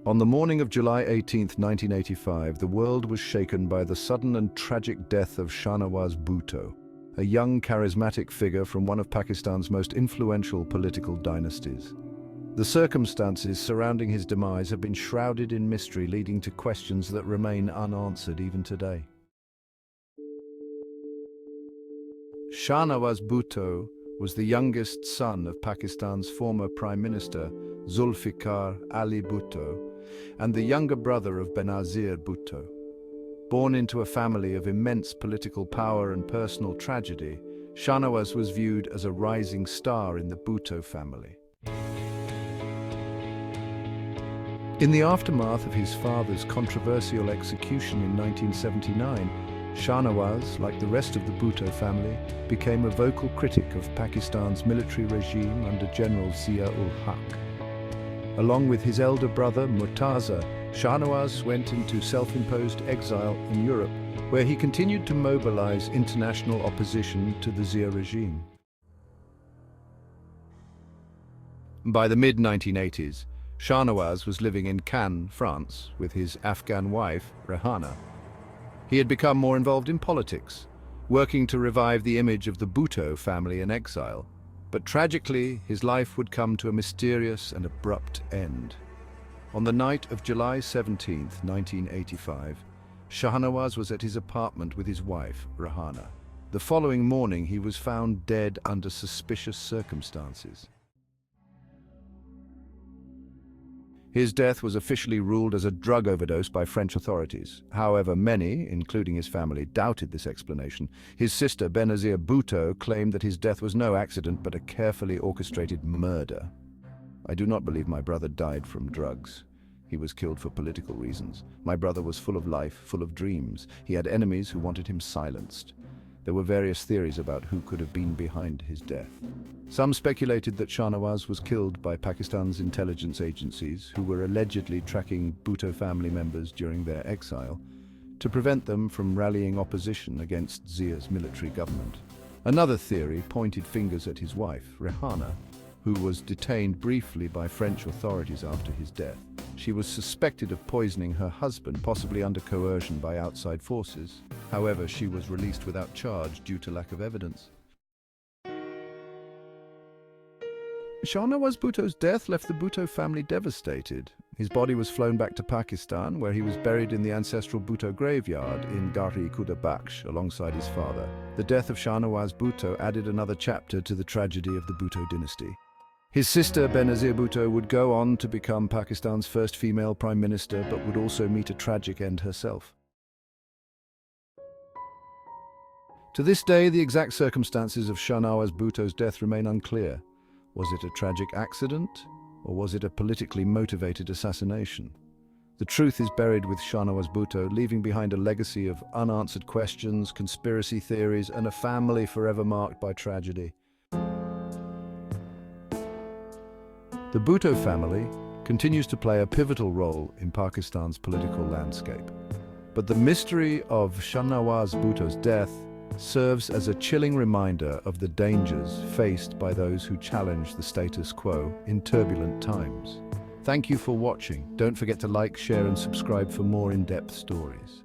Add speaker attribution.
Speaker 1: On the morning of July 18, 1985, the world was shaken by the sudden and tragic death of Shahnawaz Bhutto, a young, charismatic figure from one of Pakistan's most influential political dynasties. The circumstances surrounding his demise have been shrouded in mystery, leading to questions that remain unanswered even today. Shahnawaz Bhutto was the youngest son of Pakistan's former Prime Minister Zulfikar Ali Bhutto and the younger brother of Benazir Bhutto. Born into a family of immense political power and personal tragedy, Shahnawaz was viewed as a rising star in the Bhutto family. In the aftermath of his father's controversial execution in 1979, Shahnawaz, like the rest of the Bhutto family, became a vocal critic of Pakistan's military regime under General Zia-ul-Haq. Along with his elder brother Murtaza, Shahnawaz went into self-imposed exile in Europe, where he continued to mobilize international opposition to the Zia regime. By the mid-1980s, Shahnawaz was living in Cannes, France, with his Afghan wife, Rehana. He had become more involved in politics, working to revive the image of the Bhutto family in exile. But tragically, his life would come to a mysterious and abrupt end. On the night of July 17, 1985, Shahnawaz was at his apartment with his wife, Rehana. The following morning, he was found dead under suspicious circumstances. His death was officially ruled as a drug overdose by French authorities. However, many, including his family, doubted this explanation. His sister, Benazir Bhutto, claimed that his death was no accident but a carefully orchestrated murder. I do not believe my brother died from drugs. He was killed for political reasons. My brother was full of life, full of dreams. He had enemies who wanted him silenced. There were various theories about who could have been behind his death. Some speculated that Shahnawaz was killed by Pakistan's intelligence agencies, who were allegedly tracking Bhutto family members during their exile, to prevent them from rallying opposition against Zia's military government. Another theory pointed fingers at his wife, Rehana, who was detained briefly by French authorities after his death. She was suspected of poisoning her husband, possibly under coercion by outside forces. However, she was released without charge due to lack of evidence. Shahnawaz Bhutto's death left the Bhutto family devastated. His body was flown back to Pakistan, where he was buried in the ancestral Bhutto graveyard in Garhi Khuda Bakhsh alongside his father. The death of Shahnawaz Bhutto added another chapter to the tragedy of the Bhutto dynasty. His sister Benazir Bhutto would go on to become Pakistan's first female prime minister, but would also meet a tragic end herself. To this day, the exact circumstances of Shahnawaz Bhutto's death remain unclear. Was it a tragic accident, or was it a politically motivated assassination? The truth is buried with Shahnawaz Bhutto, leaving behind a legacy of unanswered questions, conspiracy theories, and a family forever marked by tragedy. The Bhutto family continues to play a pivotal role in Pakistan's political landscape. But the mystery of Shahnawaz Bhutto's death serves as a chilling reminder of the dangers faced by those who challenge the status quo in turbulent times. Thank you for watching. Don't forget to like, share, and subscribe for more in-depth stories.